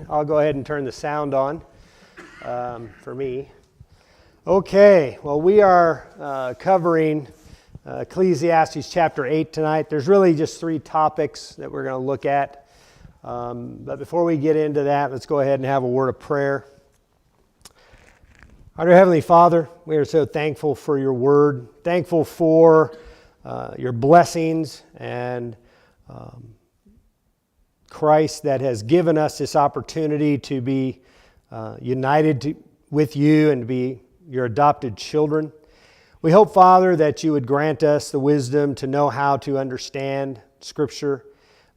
I'll go ahead and turn the sound on for me. Okay, well, we are covering Ecclesiastes chapter 8 tonight. There's really just three topics that we're going to look at. But before we get into that, let's go ahead and have a word of prayer. Our dear Heavenly Father, we are so thankful for your word, thankful for your blessings and Christ that has given us this opportunity to be united with you and to be your adopted children. We hope, Father, that you would grant us the wisdom to know how to understand Scripture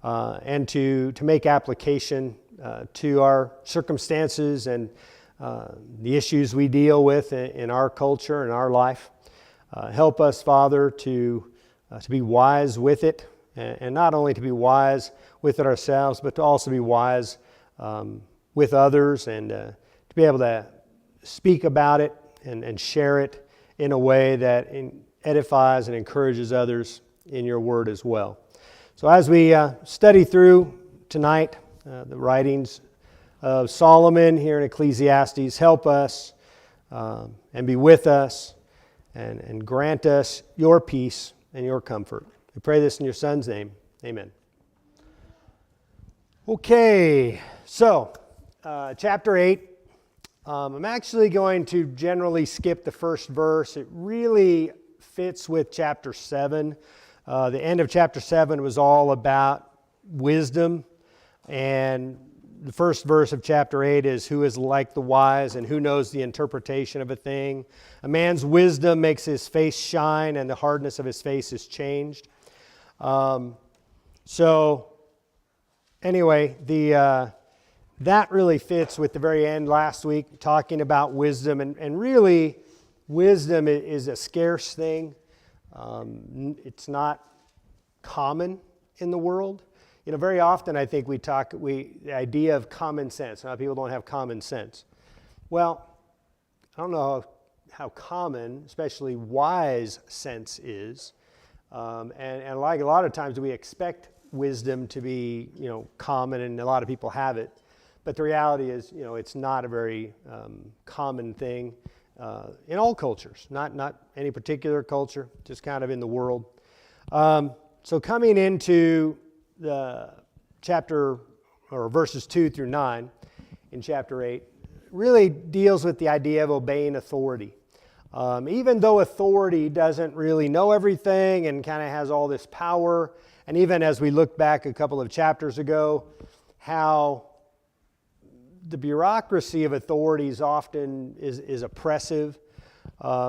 and to make application to our circumstances and the issues we deal with in our culture and our life. Help us, Father, to be wise with it, and not only to be wise with it ourselves, but to also be wise with others and to be able to speak about it and share it in a way that edifies and encourages others in your word as well. So as we study through tonight the writings of Solomon here in Ecclesiastes, help us and be with us and grant us your peace and your comfort. We pray this in your Son's name. Amen. Okay, so chapter 8. I'm actually going to generally skip the first verse. It really fits with chapter 7. The end of chapter 7 was all about wisdom, and the first verse of chapter 8 is, who is like the wise and who knows the interpretation of a thing? A man's wisdom makes his face shine, and the hardness of his face is changed. So anyway, that really fits with the very end last week, talking about wisdom. And really, wisdom is a scarce thing. It's not common in the world. You know, very often I think the idea of common sense. A lot of people don't have common sense. Well, I don't know how common, especially wise sense is. And like a lot of times we expect wisdom to be, common, and a lot of people have it. But the reality is, it's not a very common thing in all cultures, not any particular culture, just kind of in the world. So coming into the chapter, or verses 2 through 9 in chapter 8, really deals with the idea of obeying authority. Even though authority doesn't really know everything and kind of has all this power, and even as we look back a couple of chapters ago, how the bureaucracy of authorities often is oppressive.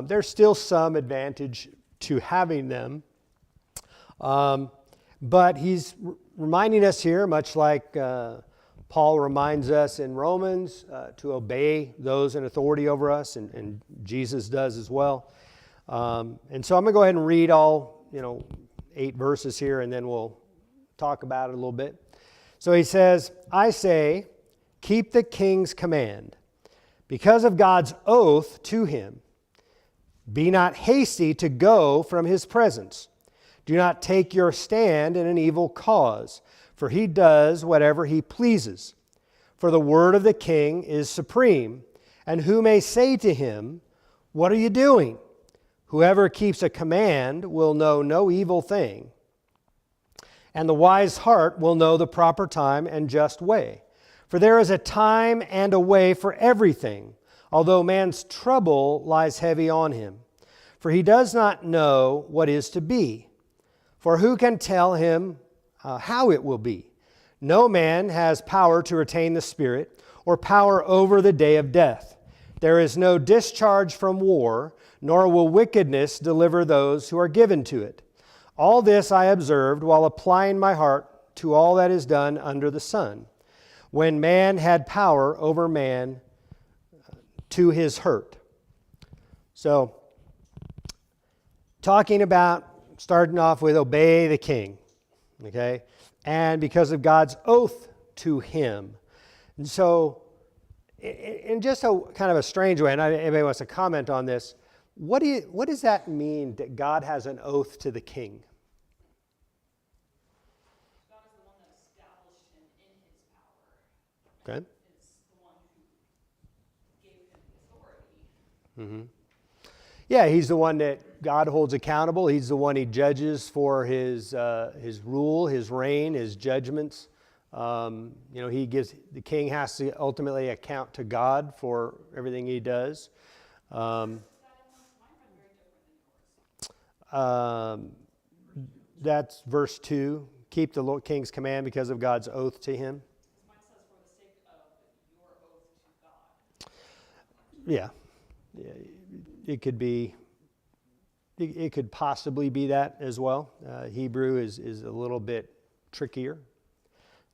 There's still some advantage to having them. But he's reminding us here, much like Paul reminds us in Romans, to obey those in authority over us, and Jesus does as well. And so I'm going to go ahead and read all 8 verses here, and then we'll talk about it a little bit. So he says, I say, keep the king's command, because of God's oath to him. Be not hasty to go from his presence. Do not take your stand in an evil cause, for he does whatever he pleases. For the word of the king is supreme, and who may say to him, what are you doing? Whoever keeps a command will know no evil thing. And the wise heart will know the proper time and just way. For there is a time and a way for everything, although man's trouble lies heavy on him. For he does not know what is to be. For who can tell him how it will be? No man has power to retain the spirit, or power over the day of death. There is no discharge from war, nor will wickedness deliver those who are given to it. All this I observed while applying my heart to all that is done under the sun, when man had power over man to his hurt. So, talking about, starting off with obey the king, okay? And because of God's oath to him. And so, in just a kind of a strange way, and anybody wants to comment on this, what does that mean that God has an oath to the king? God is the one that established him in his power. Okay. Yeah, he's the one that God holds accountable. He's the one he judges for his rule, his reign, his judgments. The king has to ultimately account to God for everything he does. That's verse 2. Keep the king's command because of God's oath to him. Mine says for the sake of your oath to God. Yeah. It could be. It could possibly be that as well. Hebrew is a little bit trickier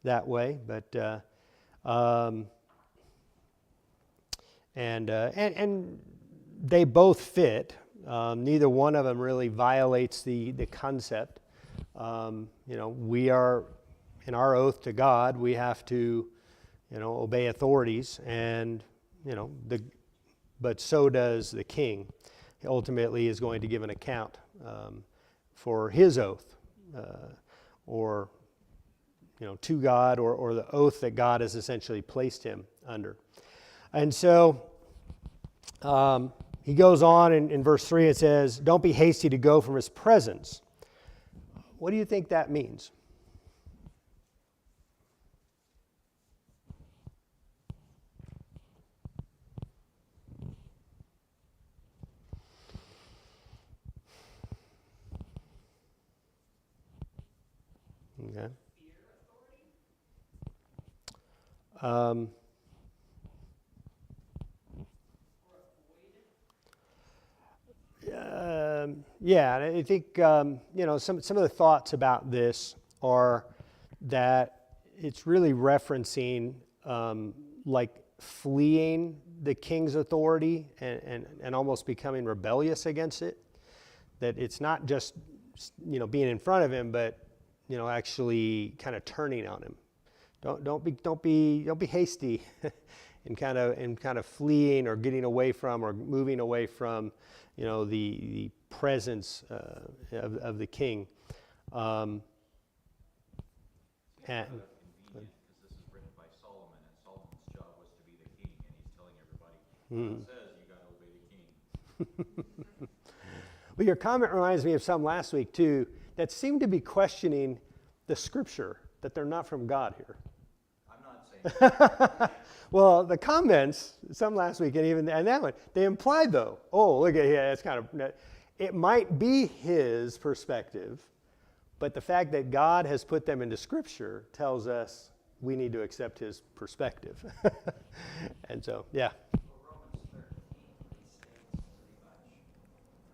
that way, but and they both fit. Neither one of them really violates the concept. We are in our oath to God. We have to, obey authorities, and but so does the king. He ultimately is going to give an account for his oath, or to God, or the oath that God has essentially placed him under. And so he goes on in verse 3. It says, "Don't be hasty to go from his presence." What do you think that means? Okay. Yeah, and I think some of the thoughts about this are that it's really referencing like fleeing the king's authority and almost becoming rebellious against it. That it's not just being in front of him, but actually kind of turning on him. Don't be hasty in kind of fleeing or getting away from or moving away from the presence of the king. And because this is written by Solomon, and Solomon's job was to be the king, and he's telling everybody, God says you got to obey the king. Well, your comment reminds me of some last week too that seemed to be questioning the scripture, that they're not from God here. I'm not saying Well, the comments, some last week and that one, they implied though, look at here, it's kind of, it might be his perspective, but the fact that God has put them into scripture tells us we need to accept his perspective. And so, yeah. Romans 13 restates pretty much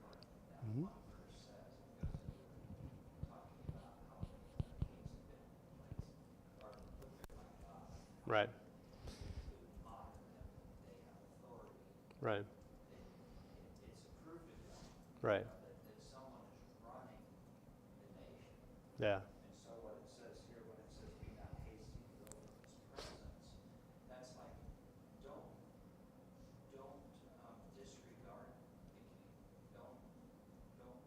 what that one verse says. It goes into talking about how the kings have been placed or put there by God. Right. To honor them, they have authority. Right. It's a proof to them Right. that someone is running the nation. Yeah. And so what it says here, when it says be not hasty to go from his presence, that's like don't disregard the king. Don't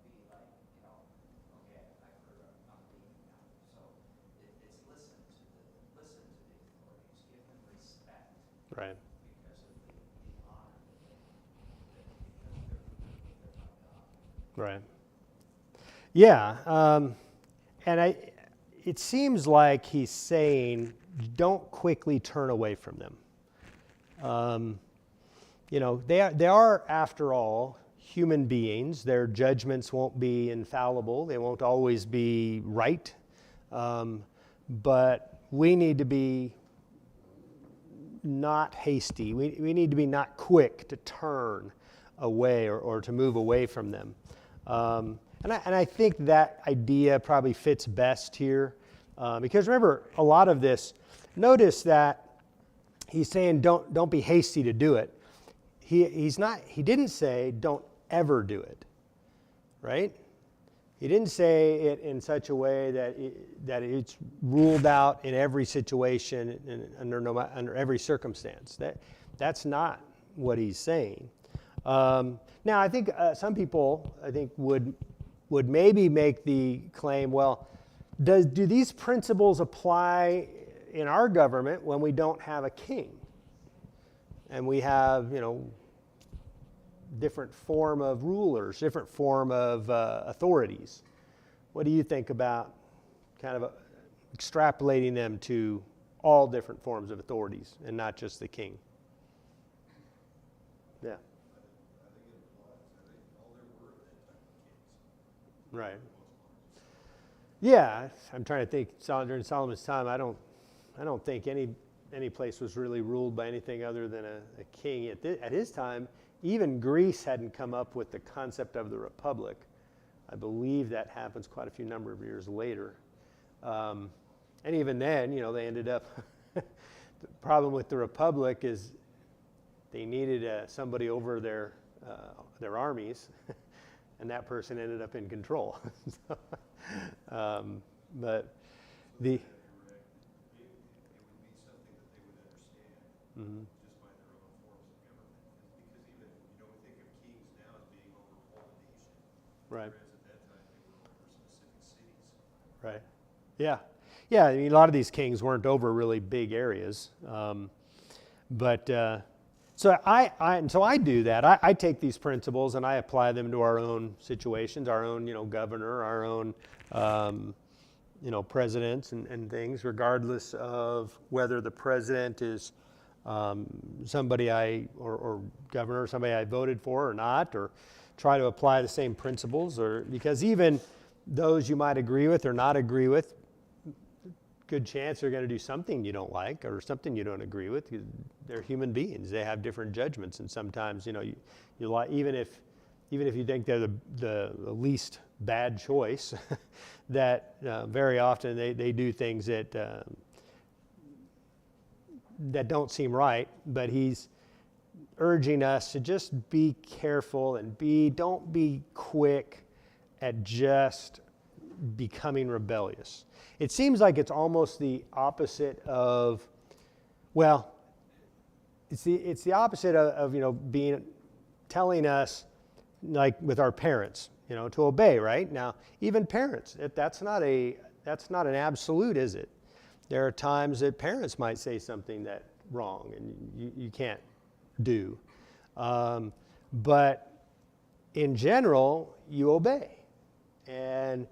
be like, okay, I've heard I'm leaving now. So it's listen to the authorities, give them respect Right. because of the honor because they're by God. Right. Yeah. And it seems like he's saying, don't quickly turn away from them. They are, after all, human beings. Their judgments won't be infallible. They won't always be right. But we need to be not hasty. We need to be not quick to turn away or to move away from them. And I think that idea probably fits best here. Because remember, a lot of this, notice that he's saying don't be hasty to do it. He didn't say don't ever do it, right? He didn't say it in such a way that it's ruled out in every situation and under every circumstance. That's not what he's saying. Now, I think some people, would maybe make the claim, well, do these principles apply in our government when we don't have a king? And we have, different form of rulers, different form of authorities. What do you think about kind of extrapolating them to all different forms of authorities and not just the king? Yeah. I think it applies. I think all there were at that time were kings. Right. For the most part. Yeah, I'm trying to think. During Solomon's time, I don't think any place was really ruled by anything other than a king. At his time, even Greece hadn't come up with the concept of the republic. I believe that happens quite a few number of years later. And even then, they ended up. The problem with the republic is they needed somebody over their armies, and that person ended up in control. But the It would be something that they would understand Mhm. just by their own forms of government. Because even, we think of kings now as being over whole nation. Right. Whereas at that time they were over specific cities. Right. Yeah. Yeah. I mean, a lot of these kings weren't over really big areas, so I do that. I take these principles and I apply them to our own situations, our own governor, our own presidents and things, regardless of whether the president is somebody or governor, somebody I voted for or not, or try to apply the same principles, or because even those you might agree with or not agree with, good chance they're going to do something you don't like or something you don't agree with. They're human beings. They have different judgments, and sometimes you like, even if you think they're the least bad choice, that very often they do things that don't seem right. But he's urging us to just be careful and don't be quick at just becoming rebellious. It seems like it's almost the opposite of, well, it's the opposite of being telling us, like with our parents, to obey, right? Now, even parents, that's not an absolute, is it? There are times that parents might say something that's wrong and you can't do. But in general, you obey. And,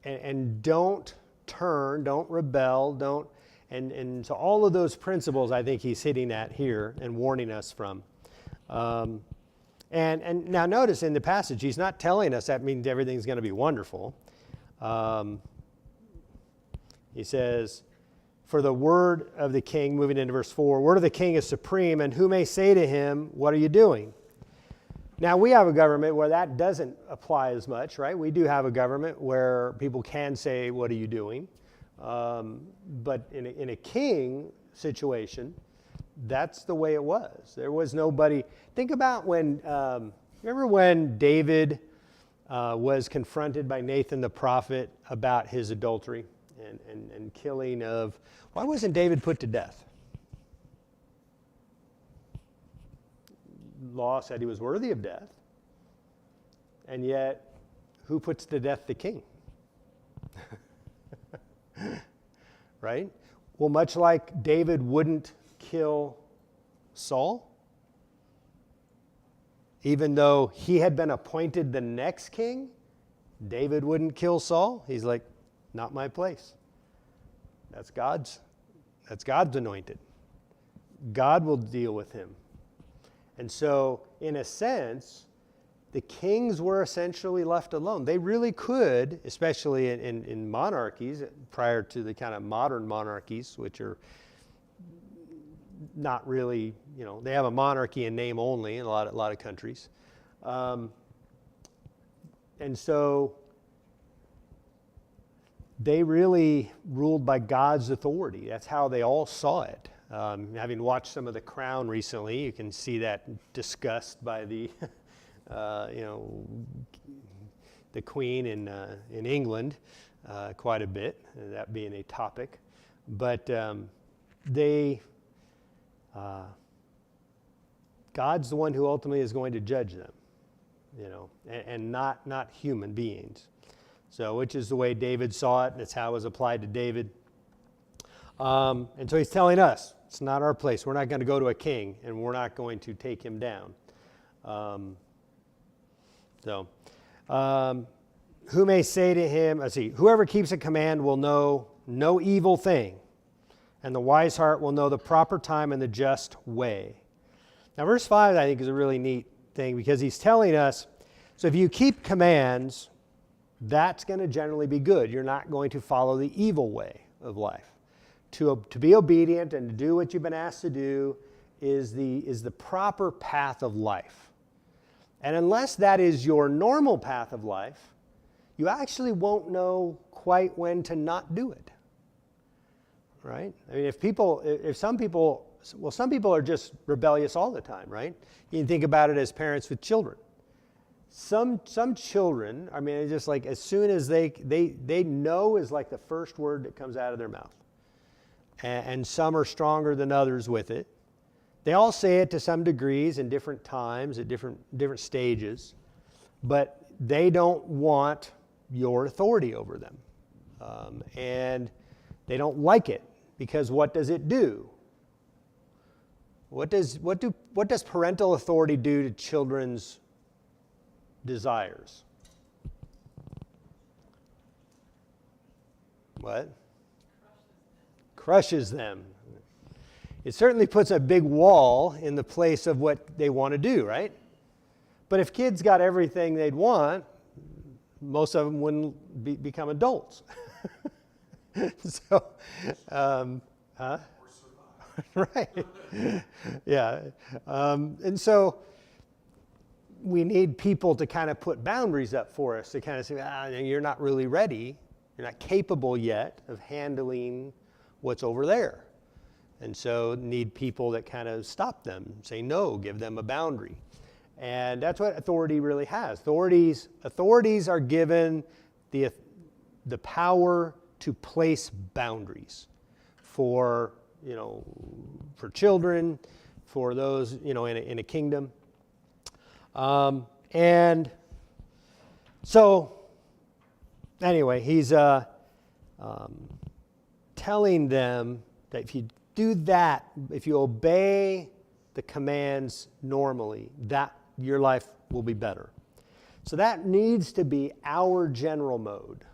and don't turn, don't rebel, and so all of those principles I think he's hitting at here and warning us from. And now notice in the passage, he's not telling us that means everything's going to be wonderful. He says, for the word of the king, moving into verse 4, word of the king is supreme, and who may say to him, what are you doing? Now, we have a government where that doesn't apply as much, right? We do have a government where people can say, what are you doing? But in a king situation, that's the way it was. There was nobody. Think about when, remember when David was confronted by Nathan the prophet about his adultery and killing of, why wasn't David put to death? Law said he was worthy of death. And yet, who puts to death the king? Right? Well, much like David wouldn't kill Saul, even though he had been appointed the next king, David wouldn't kill Saul. He's like, not my place. That's God's anointed. God will deal with him. And so, in a sense, the kings were essentially left alone. They really could, especially in monarchies, prior to the kind of modern monarchies, which are not really, they have a monarchy in name only in a lot of countries. And so, they really ruled by God's authority. That's how they all saw it. Having watched some of The Crown recently, you can see that discussed by the, the Queen in England quite a bit, that being a topic. But God's the one who ultimately is going to judge them, and not human beings. So, which is the way David saw it, and it's how it was applied to David. And so he's telling us, It's not our place. We're not going to go to a king, and we're not going to take him down. Who may say to him, let's see, whoever keeps a command will know no evil thing, and the wise heart will know the proper time and the just way. Now, verse 5, I think, is a really neat thing because he's telling us, so if you keep commands, that's going to generally be good. You're not going to follow the evil way of life. To be obedient and to do what you've been asked to do is the proper path of life. And unless that is your normal path of life, you actually won't know quite when to not do it. Right? I mean, some people are just rebellious all the time, right? You can think about it as parents with children. Some children, I mean, it's just like as soon as they know is like the first word that comes out of their mouth. And some are stronger than others with it. They all say it to some degrees in different times, at different stages, but they don't want your authority over them. And they don't like it because what does it do? What does parental authority do to children's desires? What? Crushes them. It certainly puts a big wall in the place of what they want to do, right? But if kids got everything they'd want, most of them wouldn't become adults. So, right. Yeah. And so we need people to kind of put boundaries up for us to kind of say, you're not really ready. You're not capable yet of handling what's over there. And so need people that kind of stop them, say no, give them a boundary. And that's what authority really has. Authorities are given the power to place boundaries for children, for those, in a kingdom. And so anyway, he's telling them that if you do that, if you obey the commands normally, that your life will be better. So that needs to be our general mode.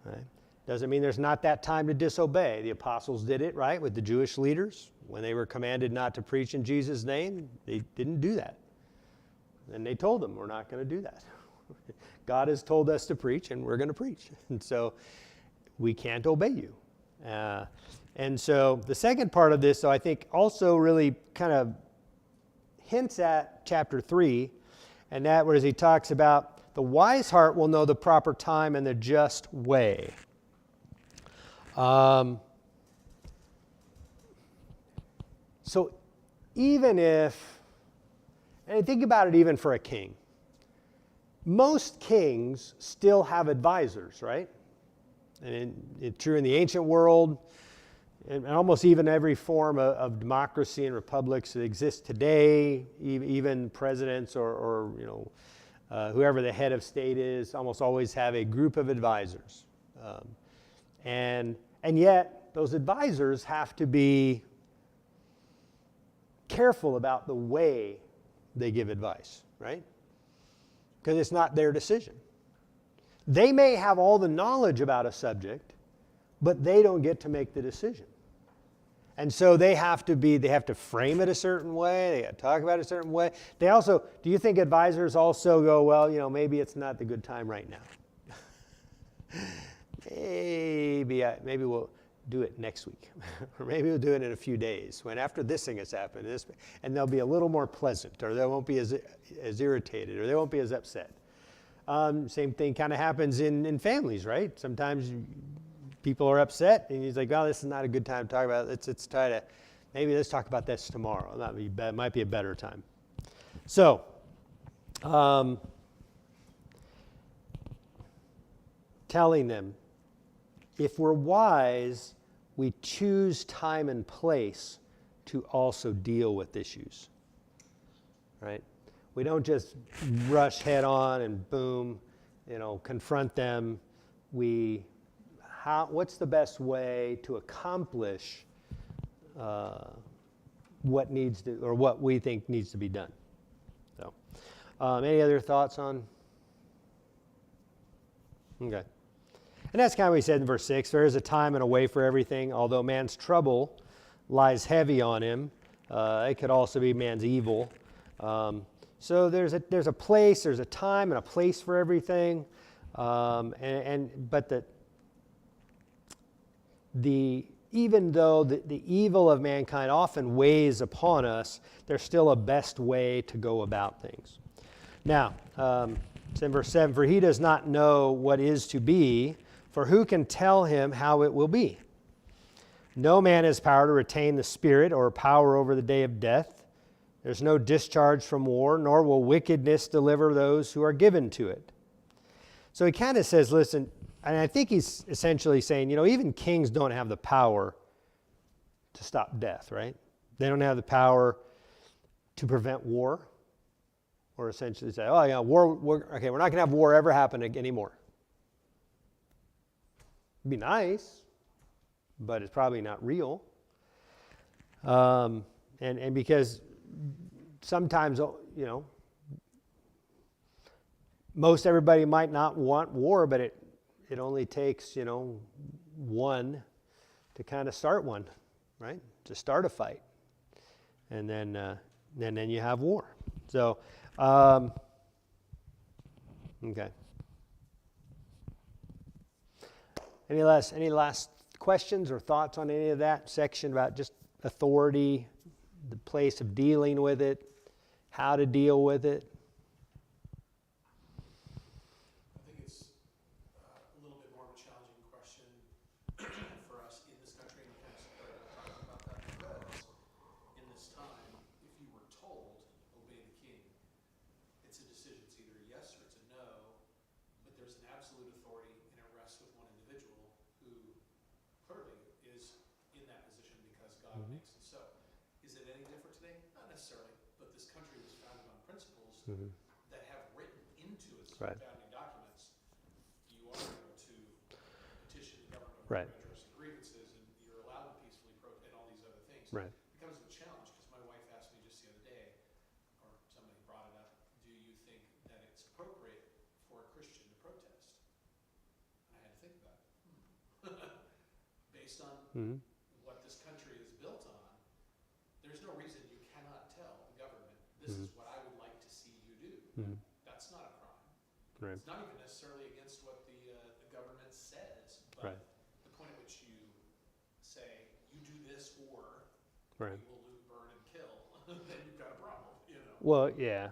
Right? Doesn't mean there's not that time to disobey. The apostles did it, right, with the Jewish leaders. When they were commanded not to preach in Jesus' name, they didn't do that. And they told them, we're not going to do that. God has told us to preach, and we're going to preach. And so we can't obey you. And so the second part of this, so I think also really kind of hints at chapter 3, and that where he talks about the wise heart will know the proper time and the just way. So even if, and think about it even for a king, most kings still have advisors, right? And it's true in the ancient world, and almost even every form of democracy and republics that exist today, even presidents or whoever the head of state is, almost always have a group of advisors. And yet, those advisors have to be careful about the way they give advice, right? Because it's not their decision. They may have all the knowledge about a subject, but they don't get to make the decision. And so they have to frame it a certain way, they have to talk about it a certain way. They also, do you think advisors also go, well, maybe it's not the good time right now. Maybe we'll do it next week. Or maybe we'll do it in a few days, when after this thing has happened, and they'll be a little more pleasant, or they won't be as irritated, or they won't be as upset. Same thing kind of happens in families, right? Sometimes people are upset, and he's like, well, this is not a good time to talk about it. Let's try to, maybe let's talk about this tomorrow. That might be a better time. So, telling them, if we're wise, we choose time and place to also deal with issues, right? We don't just rush head on and boom, confront them. What's the best way to accomplish what needs to, or what we think needs to be done. So, any other thoughts on? Okay. And that's kind of what he said in verse 6. There is a time and a way for everything. Although man's trouble lies heavy on him, it could also be man's evil. So there's a place, there's a time and a place for everything. But even though the evil of mankind often weighs upon us, there's still a best way to go about things. Now, it's in verse 7, for he does not know what is to be, for who can tell him how it will be? No man has power to retain the spirit or power over the day of death. There's no discharge from war, nor will wickedness deliver those who are given to it. So he kind of says, listen, and I think he's essentially saying, even kings don't have the power to stop death, right? They don't have the power to prevent war, or essentially say, oh, yeah, war okay, we're not going to have war ever happen anymore. It'd be nice, but it's probably not real. And because sometimes, most everybody might not want war, but it only takes, one to kind of start one, right? To start a fight. And then you have war. So, okay. Any last questions or thoughts on any of that section about just authority, the place of dealing with it, how to deal with it? I think it's a little bit more of a challenging question for us in this country, and kind of talking about that because in this time, if you were told, obey the king, it's a decision. It's either a yes or it's a no, but there's an absolute authority, and it rests with one individual who clearly is in that position because God makes it so. Is it any different today? Not necessarily, but this country was founded on principles that have written into its Right. founding documents. You are able to petition the government Right. to redress the grievances, and you're allowed to peacefully protest and all these other things. Right. It becomes a challenge because my wife asked me just the other day, or somebody brought it up, do you think that it's appropriate for a Christian to protest? And I had to think about it. Based on what this country is built on, there's no reason you cannot tell the government, this is what I would like to see you do. That's not a crime. Right. It's not even necessarily against what the government says, but Right. the point at which you say, you do this or Right. you will loot, burn, and kill, then you've got a problem, Well, yeah,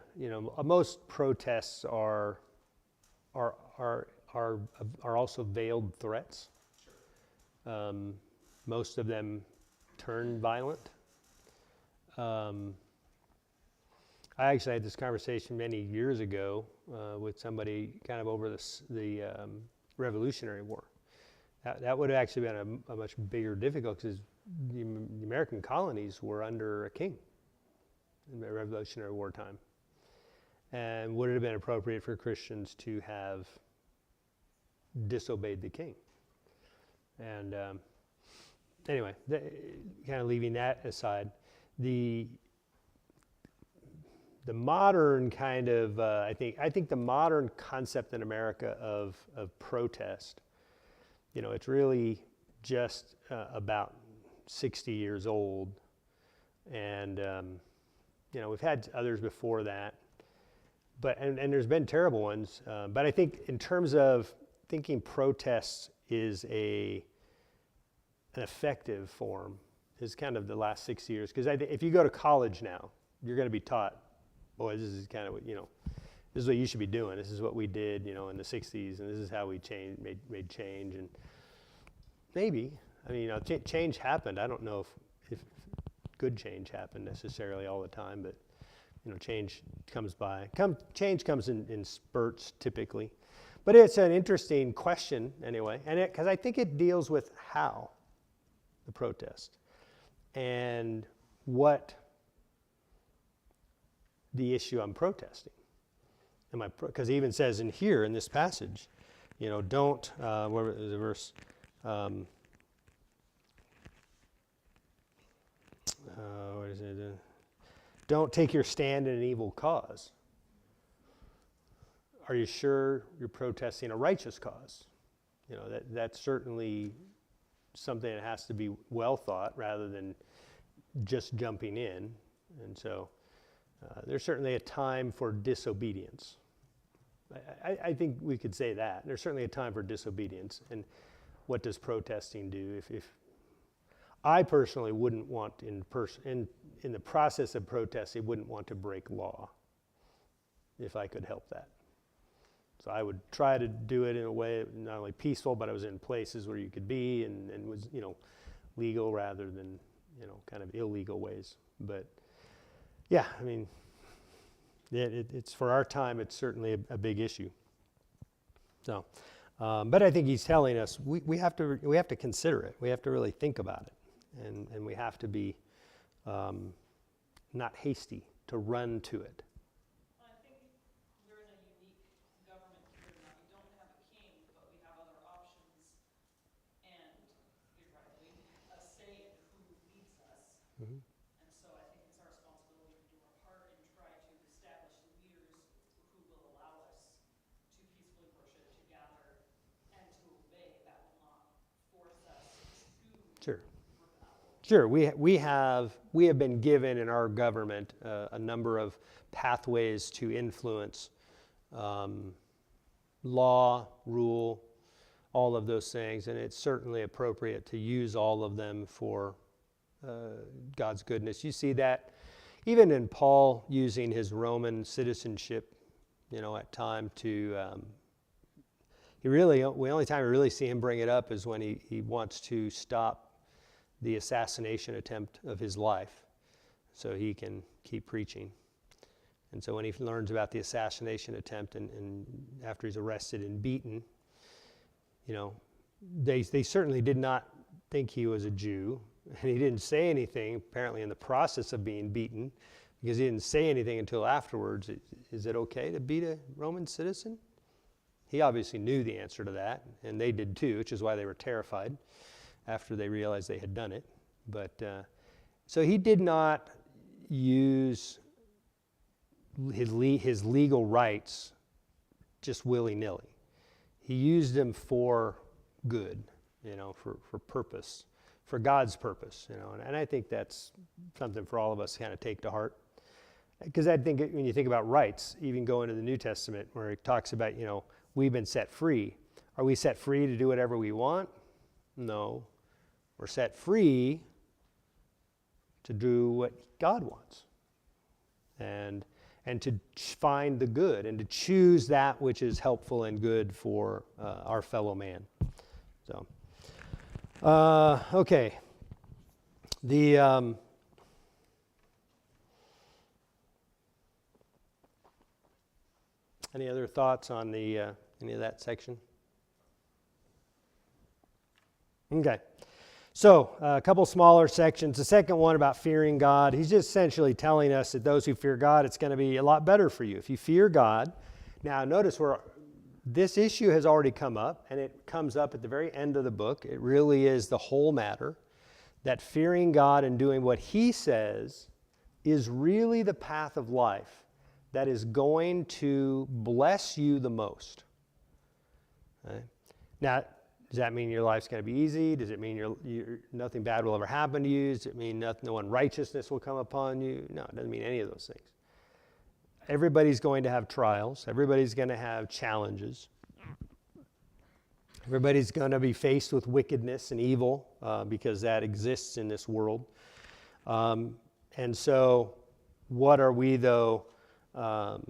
most protests are also veiled threats. Sure. Most of them turn violent. I actually had this conversation many years ago with somebody kind of over the Revolutionary War. That would have actually been a much bigger difficulty because the American colonies were under a king in the Revolutionary War time. And would it have been appropriate for Christians to have disobeyed the king? And anyway, kind of leaving that aside, the modern kind of I think the modern concept in America of protest, it's really just about 60 years old, and we've had others before that, but and there's been terrible ones, but I think in terms of thinking protests is an effective form is kind of the last 6 years, because if you go to college now, you're going to be taught, boy, this is kind of what, this is what you should be doing. This is what we did, in the 60s, and this is how we made change. And maybe, change happened. I don't know if good change happened necessarily all the time, but, change comes change comes in spurts typically. But it's an interesting question anyway, and because I think it deals with how the protest and what the issue I'm protesting. Because he even says in here in this passage, don't. Where is the verse? what is it? Don't take your stand in an evil cause. Are you sure you're protesting a righteous cause? That's certainly something that has to be well thought rather than just jumping in. And so there's certainly a time for disobedience. I think we could say that. There's certainly a time for disobedience. And what does protesting do? If I personally wouldn't want in the process of protesting, wouldn't want to break law if I could help that. So I would try to do it in a way not only peaceful, but I was in places where you could be and was, legal rather than, kind of illegal ways. But yeah, I mean, it's for our time, it's certainly a big issue. So, but I think he's telling us we have to consider it. We have to really think about it, and we have to be not hasty to run to it. I think we're in a unique government here now. We don't have a king, but we have other options, and theoretically, a say in who leads us. Mm-hmm. And so I think it's our responsibility to do our part and try to establish the leaders who will allow us to peacefully worship, to gather, and to obey. That will not force us to Sure. rebel. Sure, we have been given in our government a number of pathways to influence law, rule, all of those things, and it's certainly appropriate to use all of them for God's goodness. You see that even in Paul using his Roman citizenship, at time to. The only time we really see him bring it up is when he wants to stop the assassination attempt of his life so he can keep preaching. And so when he learns about the assassination attempt and after he's arrested and beaten, they certainly did not think he was a Jew, and he didn't say anything apparently in the process of being beaten, because he didn't say anything until afterwards. Is it okay to beat a Roman citizen? He obviously knew the answer to that, and they did too, which is why they were terrified after they realized they had done it. But so he did not use his legal rights just willy-nilly. He used them for good, for purpose, for God's purpose, and I think that's something for all of us to kind of take to heart. Because I think when you think about rights, even going to the New Testament where it talks about, we've been set free. Are we set free to do whatever we want? No. We're set free to do what God wants. And to find the good and to choose that which is helpful and good for our fellow man. So, okay. Any other thoughts on any of that section? Okay. So, a couple smaller sections. The second one about fearing God, he's just essentially telling us that those who fear God, it's going to be a lot better for you. If you fear God, now notice where this issue has already come up, and it comes up at the very end of the book. It really is the whole matter, that fearing God and doing what he says is really the path of life that is going to bless you the most. Okay? Now, does that mean your life's going to be easy? Does it mean nothing bad will ever happen to you? Does it mean no unrighteousness will come upon you? No, it doesn't mean any of those things. Everybody's going to have trials. Everybody's going to have challenges. Everybody's going to be faced with wickedness and evil because that exists in this world. And so what are we, though? Because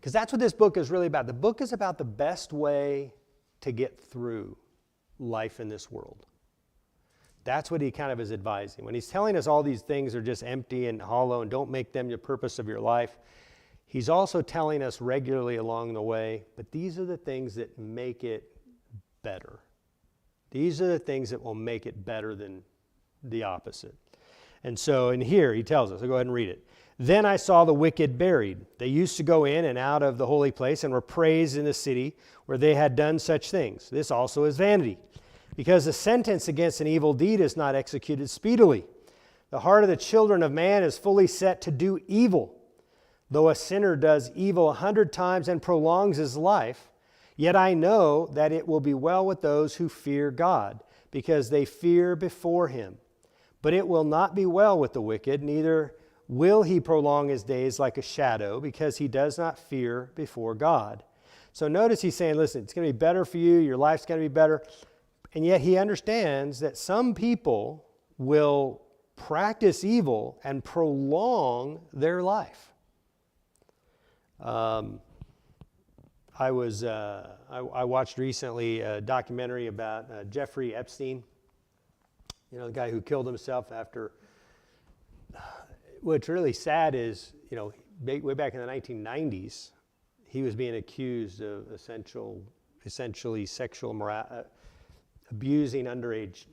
that's what this book is really about. The book is about the best way to get through life in this world. That's what he kind of is advising. When he's telling us all these things are just empty and hollow and don't make them the purpose of your life, he's also telling us regularly along the way, but these are the things that make it better. These are the things that will make it better than the opposite. And so in here he tells us, I'll go ahead and read it. Then I saw the wicked buried. They used to go in and out of the holy place and were praised in the city where they had done such things. This also is vanity, because the sentence against an evil deed is not executed speedily. The heart of the children of man is fully set to do evil. Though a sinner does evil 100 times and prolongs his life, yet I know that it will be well with those who fear God, because they fear before him. But it will not be well with the wicked, neither will he prolong his days like a shadow, because he does not fear before God. So notice he's saying, listen, it's going to be better for you, your life's going to be better. And yet he understands that some people will practice evil and prolong their life. I watched recently a documentary about Jeffrey Epstein, the guy who killed himself after. What's really sad is, way back in the 1990s, he was being accused of essentially sexual abusing underage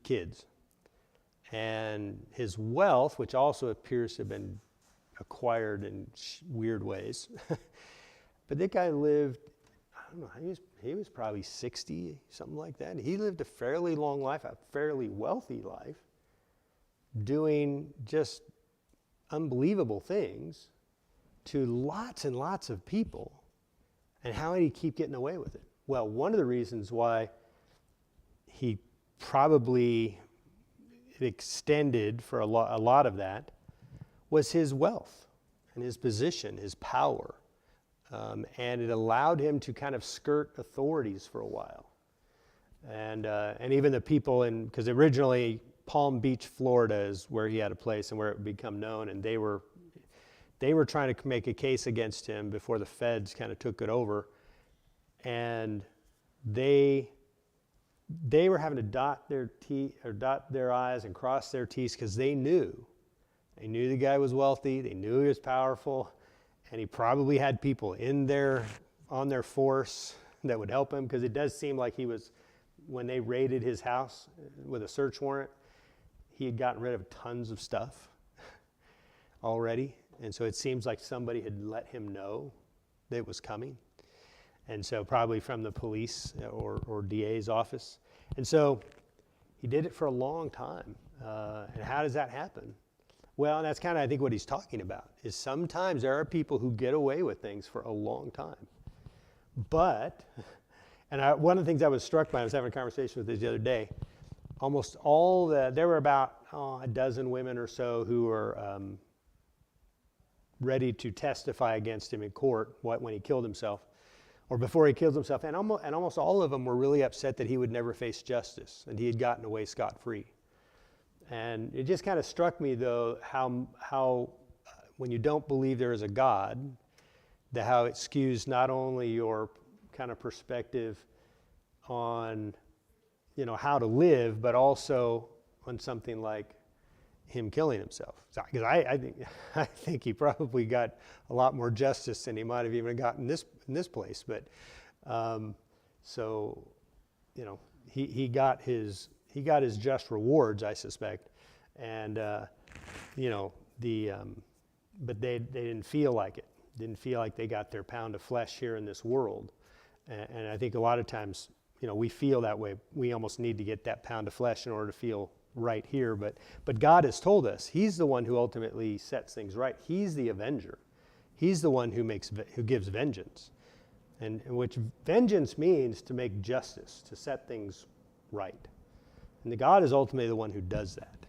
kids. And his wealth, which also appears to have been acquired in weird ways. But that guy lived, I don't know, he was probably 60, something like that. He lived a fairly long life, a fairly wealthy life, doing just unbelievable things to lots and lots of people. And how did he keep getting away with it? Well, one of the reasons why he probably extended for a lot of that was his wealth and his position, his power. And it allowed him to kind of skirt authorities for a while. And even the people because originally Palm Beach, Florida is where he had a place and where it would become known, and they were trying to make a case against him before the feds kind of took it over. And they were having to dot their I's and cross their T's because they knew the guy was wealthy, they knew he was powerful, and he probably had people on their force that would help him, because it does seem like when they raided his house with a search warrant, he had gotten rid of tons of stuff already. And so it seems like somebody had let him know that it was coming. And so probably from the police or DA's office. And so he did it for a long time. And how does that happen? Well, and that's kind of, I think, what he's talking about, is sometimes there are people who get away with things for a long time. But, one of the things I was struck by, I was having a conversation with this the other day, there were about a dozen women or so who were ready to testify against him in court when he killed himself, or before he killed himself, and almost all of them were really upset that he would never face justice, and he had gotten away scot-free. And it just kind of struck me, though, how when you don't believe there is a God, how it skews not only your kind of perspective on, how to live, but also on something like him killing himself. Because I think he probably got a lot more justice than he might have even gotten in this place. But he got his just rewards, I suspect, and but they didn't feel like it. Didn't feel like they got their pound of flesh here in this world, and I think a lot of times, we feel that way. We almost need to get that pound of flesh in order to feel right here. But God has told us He's the one who ultimately sets things right. He's the avenger. He's the one who gives vengeance, and which vengeance means to make justice, to set things right. And the God is ultimately the one who does that,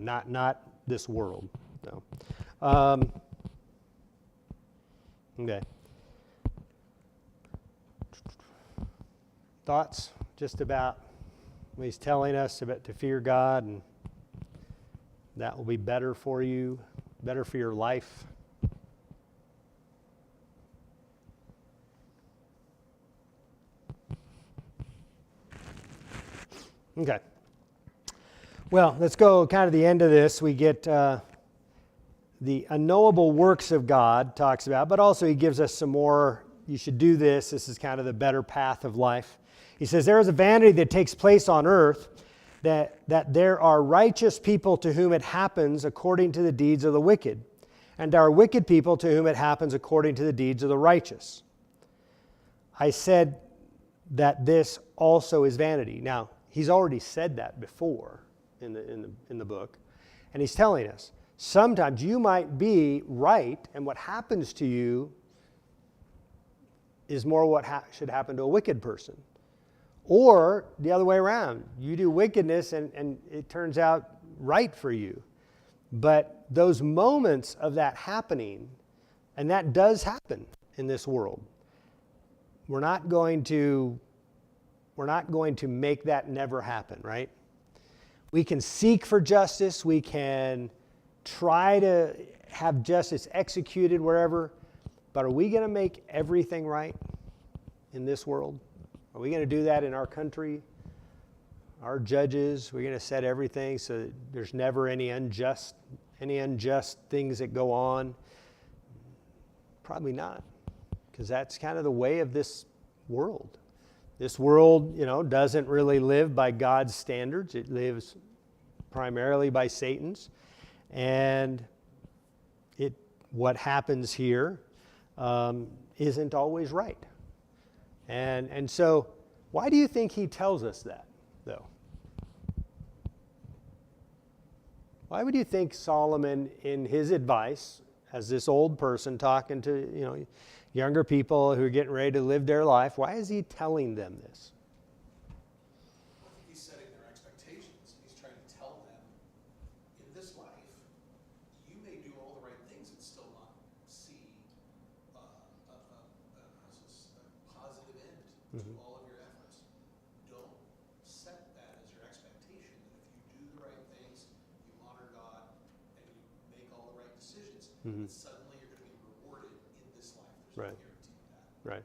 not this world. No. Okay. Thoughts just about what he's telling us about to fear God, and that will be better for you, better for your life. Okay. Well, let's go kind of the end of this. We get the unknowable works of God talks about, but also he gives us some more, you should do this. This is kind of the better path of life. He says, there is a vanity that takes place on earth, that there are righteous people to whom it happens according to the deeds of the wicked, and there are wicked people to whom it happens according to the deeds of the righteous. I said that this also is vanity. Now, he's already said that before, in the book. And he's telling us, sometimes you might be right, and what happens to you is more what should happen to a wicked person. Or the other way around. You do wickedness and it turns out right for you. But those moments of that happening, and that does happen in this world, we're not going to make that never happen, right? We can seek for justice. We can try to have justice executed wherever. But are we going to make everything right in this world? Are we going to do that in our country? Our judges, we're going to set everything so that there's never any unjust things that go on? Probably not, because that's kind of the way of this world. This world, doesn't really live by God's standards. It lives primarily by Satan's. And what happens here isn't always right. And so, why do you think he tells us that, though? Why would you think Solomon, in his advice, as this old person talking to younger people who are getting ready to live their life, why is he telling them this? I think he's setting their expectations. He's trying to tell them, in this life, you may do all the right things and still not see a positive end to all of your efforts. Don't set that as your expectation, that if you do the right things, you honor God, and you make all the right decisions, that suddenly you're going to be rewarded in this life. There's Right. no guarantee of that. Right.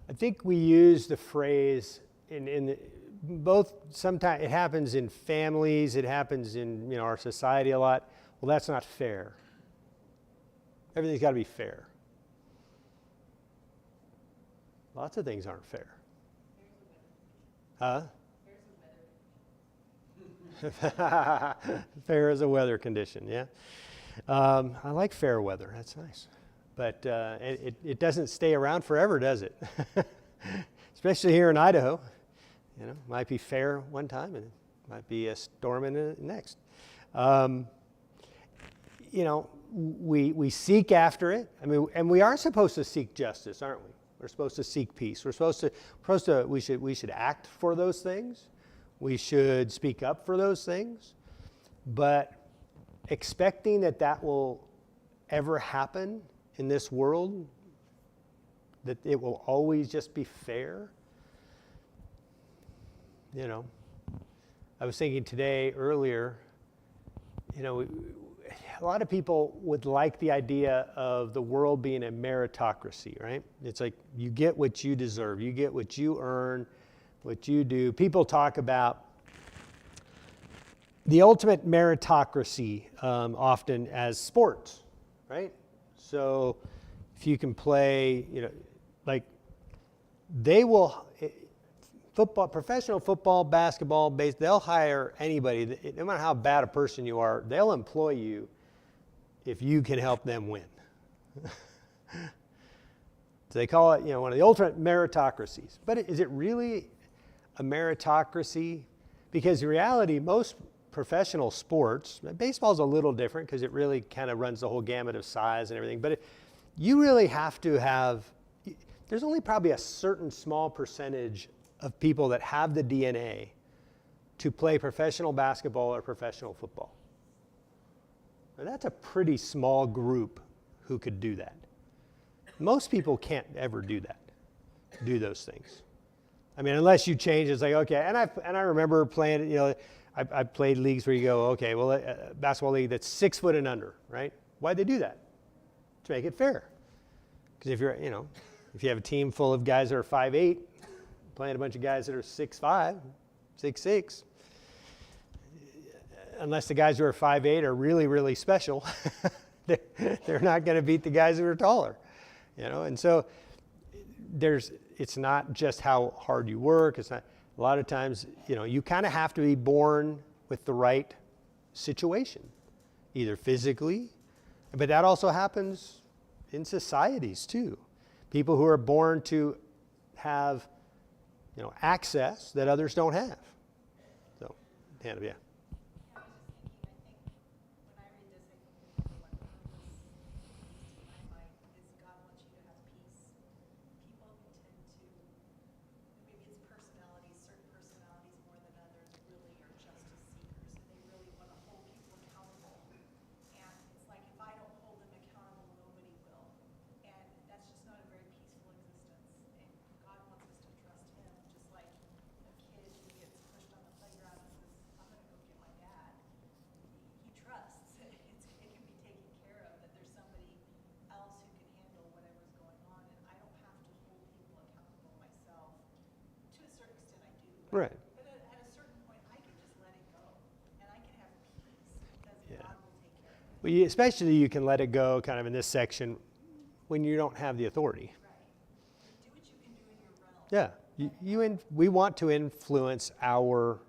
I think we use the phrase in both. Sometimes it happens in families. It happens in our society a lot. Well, that's not fair. Everything's got to be fair. Lots of things aren't fair. Huh? Fair as a weather condition. Yeah. I like fair weather. That's nice. But it doesn't stay around forever, does it? Especially here in Idaho. Might be fair one time and it might be a storm in the next. We seek after it. I mean, and we are supposed to seek justice, aren't we? We're supposed to seek peace. We should act for those things. We should speak up for those things. But expecting that will ever happen in this world, that it will always just be fair. I was thinking today earlier, a lot of people would like the idea of the world being a meritocracy, right? It's like you get what you deserve. You get what you earn, what you do. People talk about the ultimate meritocracy often as sports, right? So if you can play, they will, football, professional football, basketball, they'll hire anybody. No matter how bad a person you are, they'll employ you if you can help them win. So they call it, one of the ultimate meritocracies. But is it really a meritocracy? Because in reality, most professional sports, baseball's a little different because it really kind of runs the whole gamut of size and everything, but you really have to have, there's only probably a certain small percentage of people that have the DNA to play professional basketball or professional football. And that's a pretty small group who could do that. Most people can't ever do those things. I mean, unless you change, it's like, okay, and I remember playing, I played leagues where you go, okay, well, a basketball league that's 6 foot and under, right? Why'd they do that? To make it fair. Because if if you have a team full of guys that are 5'8", playing a bunch of guys that are 6'5", 6'6", unless the guys who are 5'8" are really, really special, they're not going to beat the guys who are taller, And so it's not just how hard you work. It's not. A lot of times, you kind of have to be born with the right situation, either physically, but that also happens in societies too. People who are born to have, access that others don't have. So Hannah, yeah. Yeah, I was just thinking, when I read this, I think the number one purpose, at least in my mind, is God wants you to have peace. People who tend to, maybe it's personalities, certain personalities more than others, really are justice seekers, and they really want to hold people accountable. And it's like, if I don't hold them accountable, nobody will. And that's just not a very peaceful existence. And God wants us to trust him, just like a kid who gets pushed on the playground and says, I'm gonna go get my dad. He trusts, it can be taken care of, that there's somebody else who can handle whatever's going on, and I don't have to hold people accountable myself. To a certain extent, I do. Right. But at a certain point, I can just let it go, and I can have peace, because Yeah. God will take care of it. Well, especially you can let it go kind of in this section when you don't have the authority. Right. Do what you can do in your realm. Yeah. We want to influence our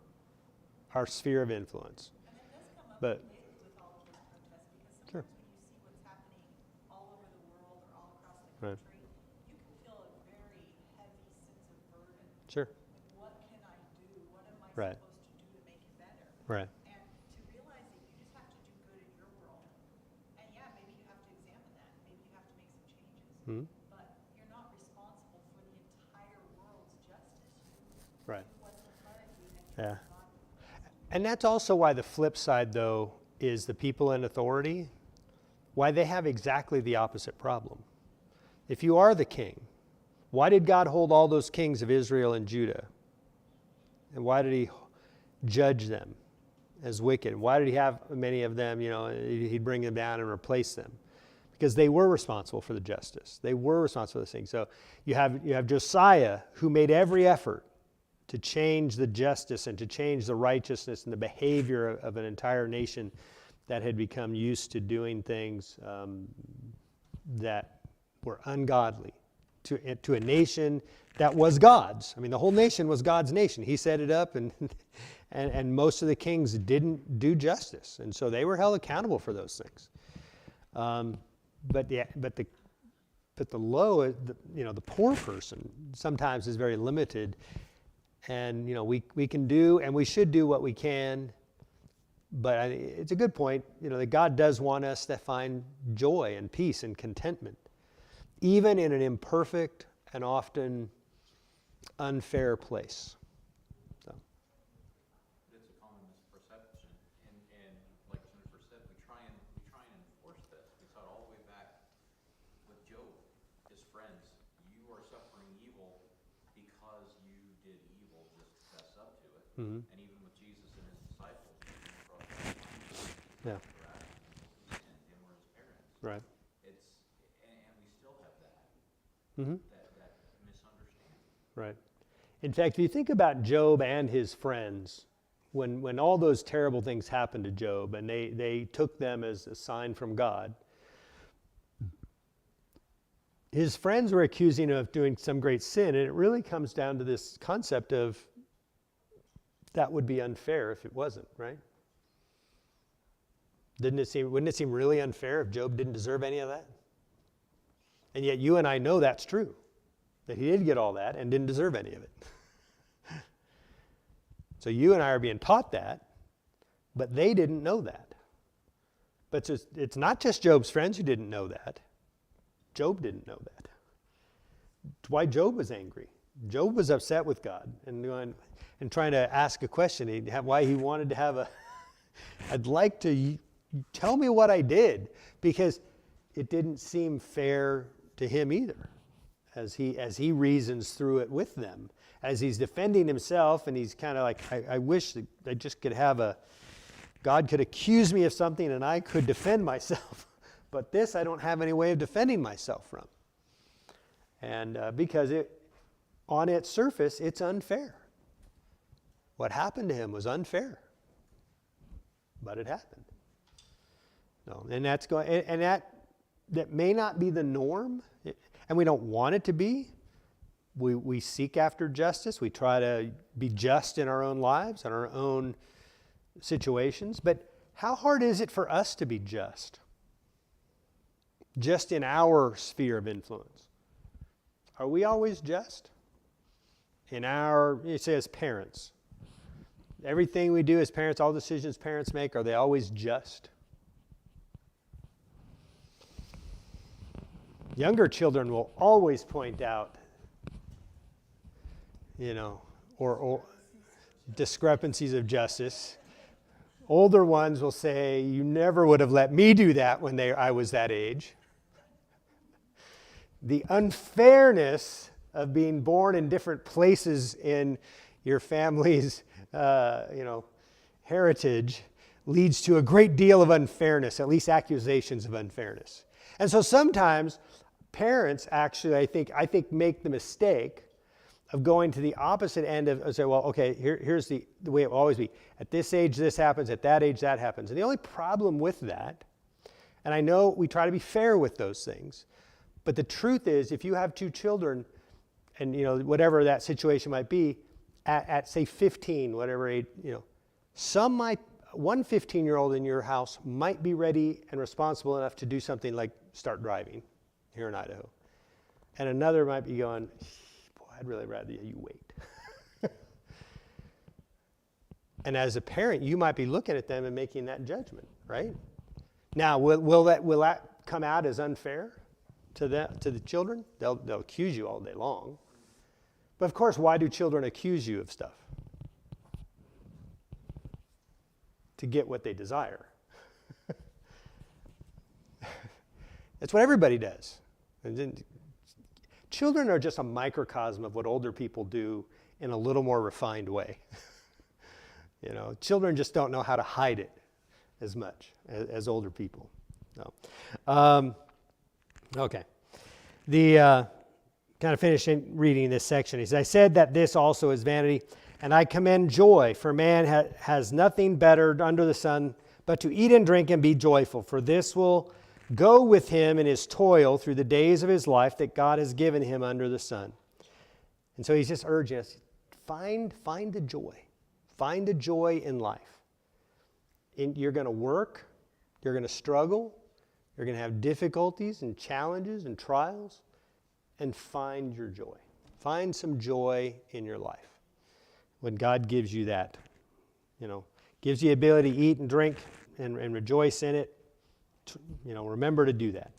sphere of influence. And that does come up But- lately with all of those protests, because Sure. sometimes when you see what's happening all over the world or all across the Right. country, you can feel a very heavy sense of burden. Sure. Like, what can I do? What am I Right. supposed to do to make it better? Right. And to realize that you just have to do good in your world. And yeah, maybe you have to examine that. Maybe you have to make some changes. Mhm. But you're not responsible for the entire world's justice. You Right. do what's in front of you and Yeah. trust God. And that's also why the flip side, though, is the people in authority, why they have exactly the opposite problem. If you are the king, why did God hold all those kings of Israel and Judah? And why did he judge them as wicked? Why did he have many of them, he'd bring them down and replace them? Because they were responsible for the justice. They were responsible for this thing. So you have Josiah, who made every effort to change the justice and to change the righteousness and the behavior of an entire nation that had become used to doing things that were ungodly to a nation that was God's. I mean, the whole nation was God's nation. He set it up, and most of the kings didn't do justice, and so they were held accountable for those things. But the poor person sometimes is very limited. And we can do and we should do what we can, but it's a good point. That God does want us to find joy and peace and contentment, even in an imperfect and often unfair place. So. It's a common misperception, and like Jennifer said, we try and enforce this. We saw it all the way back with Job, his friends. You are suffering evil because you did evil, just fess up to it. Mhm. And even with Jesus and his disciples, Yeah. and him or his parents. Right. And we still have that Mm-hmm. that misunderstanding. Right. In fact, if you think about Job and his friends, when all those terrible things happened to Job, and they took them as a sign from God, his friends were accusing him of doing some great sin, and it really comes down to this concept of that would be unfair if it wasn't, right? Wouldn't it seem really unfair if Job didn't deserve any of that? And yet you and I know that's true, that he did get all that and didn't deserve any of it. So you and I are being taught that, but they didn't know that. But it's not just Job's friends who didn't know that. Job didn't know that. It's why Job was angry. Job was upset with God and trying to ask a question. Why he wanted to have I'd like to tell me what I did, because it didn't seem fair to him either, as he reasons through it with them, as he's defending himself, and he's kind of like, I wish that I just could have God could accuse me of something and I could defend myself, but this I don't have any way of defending myself from. And because on its surface, it's unfair. What happened to him was unfair, but it happened. No, and that's going, and that may not be the norm, and we don't want it to be. We seek after justice. We try to be just in our own lives, in our own situations. But how hard is it for us to be just in our sphere of influence? Are we always just? Say as parents, Everything we do as parents, all decisions parents make, are they always just? Younger children will always point out, or discrepancies of justice. Older ones will say, you never would have let me do that when I was that age. The unfairness of being born in different places in your family's, heritage leads to a great deal of unfairness, at least accusations of unfairness. And so sometimes parents actually, I think make the mistake of going to the opposite end of say, well, okay, here's the way it will always be. At this age, this happens. At that age, that happens. And the only problem with that, and I know we try to be fair with those things, but the truth is, if you have two children, and whatever that situation might be, at say 15, whatever age, one 15-year-old in your house might be ready and responsible enough to do something like start driving here in Idaho, and another might be going, I'd really rather you wait. And as a parent, you might be looking at them and making that judgment, right? Now, will that come out as unfair to the children? They'll accuse you all day long. But of course, why do children accuse you of stuff? To get what they desire. That's what everybody does. And then, children are just a microcosm of what older people do in a little more refined way. Children just don't know how to hide it as much as older people. No. Okay. The kind of finishing reading this section. He says, I said that this also is vanity, and I commend joy, for man has nothing better under the sun but to eat and drink and be joyful, for this will go with him in his toil through the days of his life that God has given him under the sun. And so he's just urging us, find the joy. Find the joy in life. You're going to work. You're going to struggle. You're going to have difficulties and challenges and trials. And find your joy. Find some joy in your life. When God gives you that, gives you the ability to eat and drink and rejoice in it, remember to do that.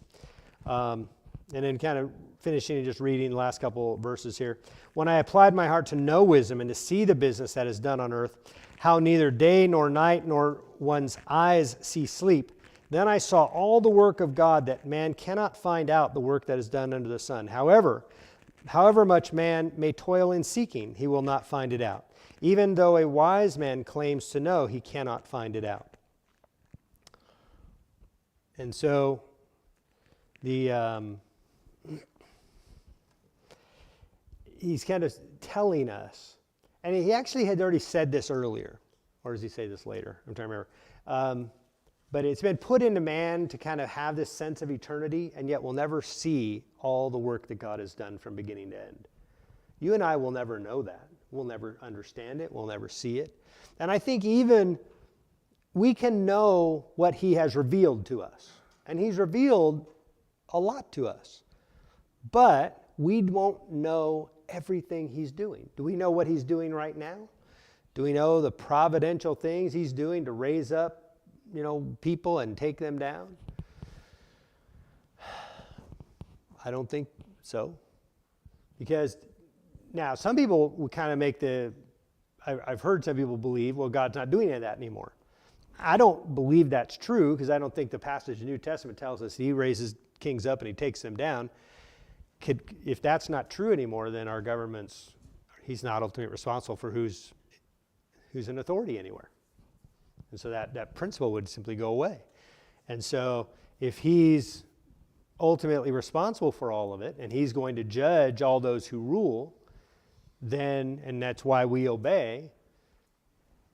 And then kind of finishing and just reading the last couple verses here. When I applied my heart to know wisdom and to see the business that is done on earth, how neither day nor night nor one's eyes see sleep, then I saw all the work of God, that man cannot find out the work that is done under the sun. However much man may toil in seeking, he will not find it out. Even though a wise man claims to know, he cannot find it out. And so he's kind of telling us, and he actually had already said this earlier, or does he say this later? I'm trying to remember. But it's been put into man to kind of have this sense of eternity, and yet we'll never see all the work that God has done from beginning to end. You and I will never know that. We'll never understand it. We'll never see it. And I think even we can know what he has revealed to us. And he's revealed a lot to us. But we won't know everything he's doing. Do we know what he's doing right now? Do we know the providential things he's doing to raise up people and take them down? I don't think so. Because now some people would kind of make I've heard some people believe, well, God's not doing any of that anymore. I don't believe that's true, because I don't think the passage in the New Testament tells us he raises kings up and he takes them down. If that's not true anymore, then our government's, he's not ultimately responsible for who's in authority anywhere. And so that principle would simply go away. And so if he's ultimately responsible for all of it, and he's going to judge all those who rule, then, and that's why we obey,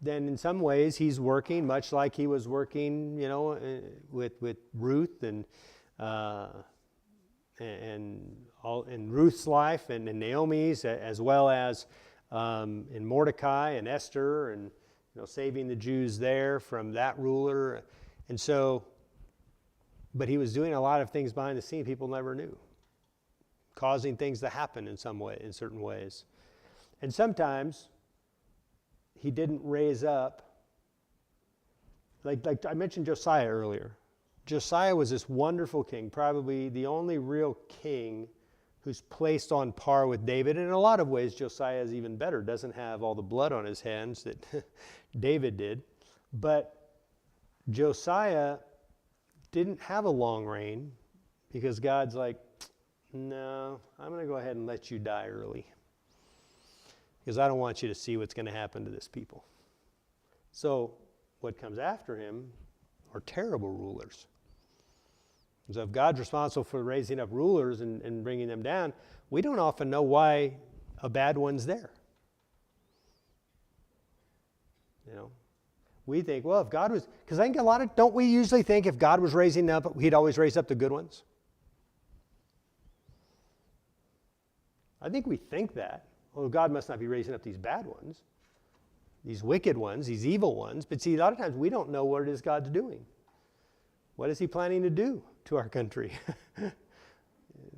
then in some ways he's working much like he was working, with Ruth and Ruth's life and Naomi's, as well as in Mordecai and Esther, and saving the Jews there from that ruler. And so, but he was doing a lot of things behind the scenes people never knew, causing things to happen in some way, in certain ways. And sometimes he didn't raise up, like I mentioned Josiah earlier. Josiah was this wonderful king, probably the only real king who's placed on par with David. And in a lot of ways, Josiah is even better, doesn't have all the blood on his hands that David did. But Josiah didn't have a long reign because God's like, no, I'm going to go ahead and let you die early because I don't want you to see what's going to happen to this people. So what comes after him are terrible rulers. So if God's responsible for raising up rulers and bringing them down, we don't often know why a bad one's there. You know, we think, well, if God was, because I think don't we usually think if God was raising up, he'd always raise up the good ones? I think we think that. Well, God must not be raising up these bad ones, these wicked ones, these evil ones. But see, a lot of times we don't know what it is God's doing. What is he planning to do to our country?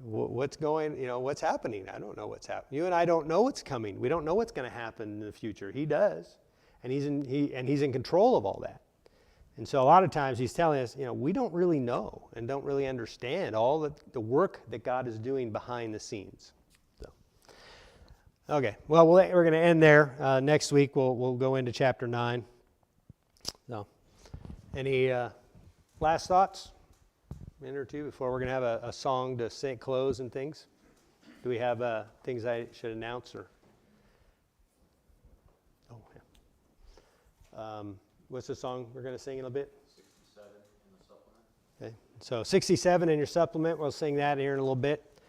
What's happening? I don't know what's happening. You and I don't know what's coming. We don't know what's going to happen in the future. He does. And he's in control of all that. And so a lot of times he's telling us, we don't really know and don't really understand all the work that God is doing behind the scenes. So, okay, well, we're going to end there. Next week we'll go into chapter 9. So, any last thoughts? A minute or two before we're going to have a song to sing, close and things. Do we have things I should announce or? Oh, yeah. What's the song we're going to sing in a bit? 67 in the supplement. Okay. So 67 in your supplement. We'll sing that here in a little bit.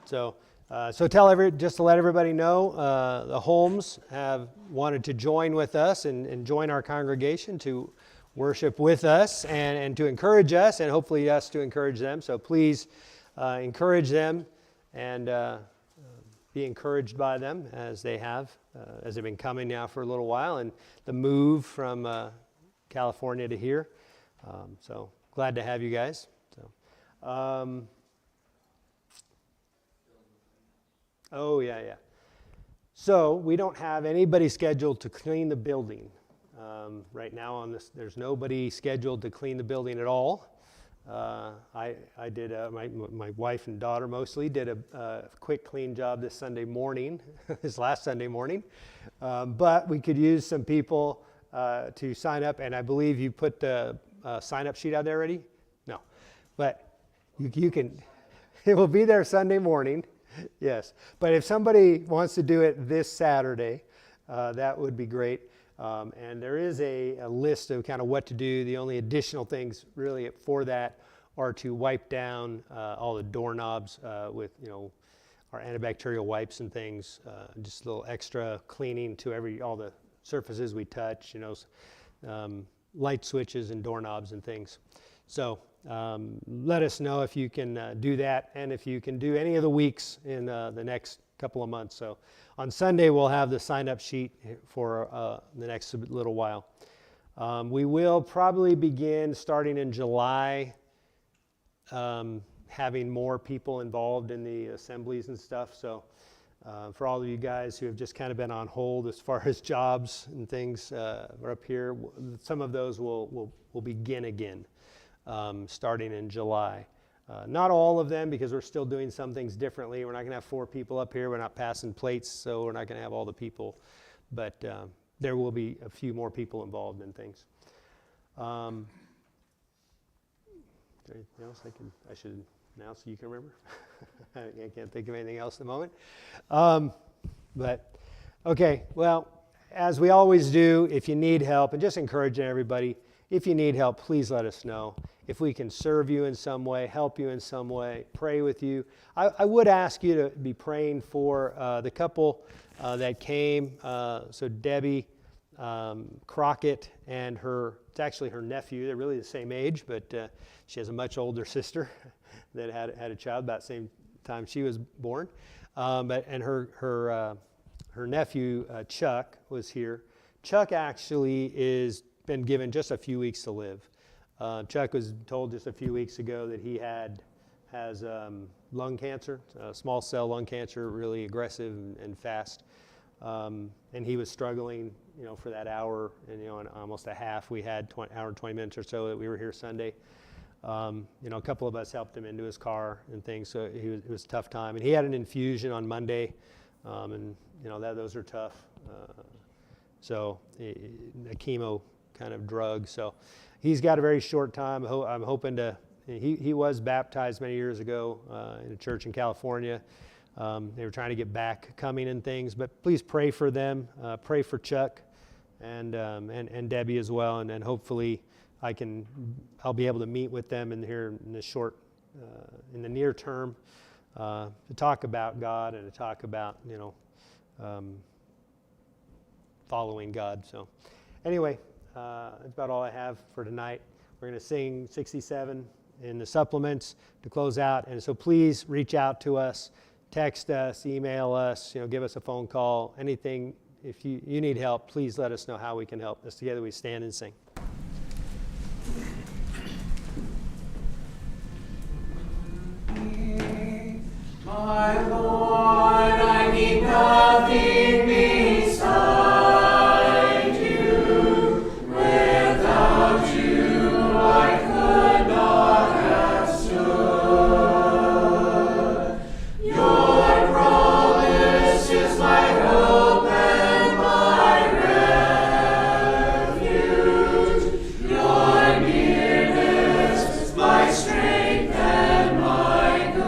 So just to let everybody know, the Holmes have wanted to join with us and join our congregation to worship with us and to encourage us, and hopefully us to encourage them. So please encourage them and be encouraged by them as they've been coming now for a little while, and the move from California to here. So glad to have you guys. Oh, yeah. So we don't have anybody scheduled to clean the building. Right now on this, there's nobody scheduled to clean the building at all. I did, my wife and daughter mostly did a quick clean job this Sunday morning, this last Sunday morning. But we could use some people to sign up, and I believe you put the sign-up sheet out there already? No. But you can, it will be there Sunday morning, yes. But if somebody wants to do it this Saturday, that would be great. And there is a list of kind of what to do. The only additional things really for that are to wipe down all the doorknobs with our antibacterial wipes and things. Just a little extra cleaning to all the surfaces we touch. Light switches and doorknobs and things. So let us know if you can do that, and if you can do any of the weeks in the next couple of months. So on Sunday, we'll have the sign-up sheet for the next little while. We will probably begin starting in July having more people involved in the assemblies and stuff. So for all of you guys who have just kind of been on hold as far as jobs and things are up here, some of those will begin again starting in July. Not all of them, because we're still doing some things differently. We're not going to have 4 people up here. We're not passing plates, so we're not going to have all the people. But there will be a few more people involved in things. Is there anything else I should announce so you can remember? I can't think of anything else at the moment. But, okay, well, as we always do, if you need help, and just encouraging everybody, if you need help, please let us know. If we can serve you in some way, help you in some way, pray with you. I would ask you to be praying for the couple that came. So Debbie Crockett and it's actually her nephew. They're really the same age, but she has a much older sister that had a child about the same time she was born. And her nephew, Chuck, was here. Chuck actually been given just a few weeks to live. Chuck was told just a few weeks ago that he has lung cancer, small cell lung cancer, really aggressive and fast. and he was struggling, for that hour and, and almost a half. We had hour and 20 minutes or so that we were here Sunday. A couple of us helped him into his car and things, so it was a tough time. And he had an infusion on Monday, and those are tough. So a chemo kind of drug. So he's got a very short time. I'm hoping to. He was baptized many years ago in a church in California. They were trying to get back coming and things, but please pray for them. Pray for Chuck and Debbie as well, and hopefully I'll be able to meet with them in the near term to talk about God and to talk about following God. So anyway, that's about all I have for tonight. We're going to sing 67 in the supplements to close out, and so please reach out to us, text us, email us, give us a phone call, anything. If you need help, please let us know how we can help. As together we stand and sing. My Lord, I need nothing beside you. Without you, I could not have stood. Your promise is my hope and my refuge. Your nearness is my strength and my good.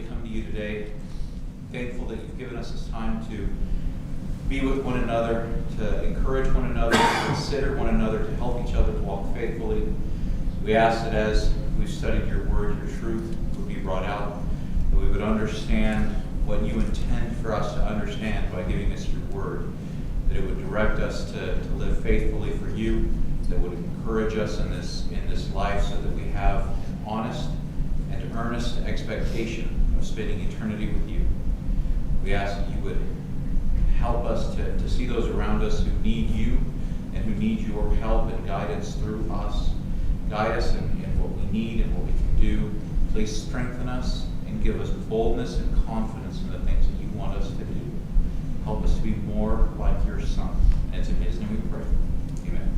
Come to you today, thankful that you've given us this time to be with one another, to encourage one another, to consider one another, to help each other to walk faithfully. We ask that as we've studied your word, your truth would be brought out, that we would understand what what you intend for us to understand by giving us your word, that it would direct us to live faithfully for you, that would encourage us in this life so that we have honest and earnest expectation of spending eternity with you. We ask that you would help us to see those around us who need you and who need your help and guidance through us. Guide us in what we need and what we can do. Please strengthen us and give us boldness and confidence in the things that you want us to do. Help us to be more like your Son. And it's in his name we pray. Amen.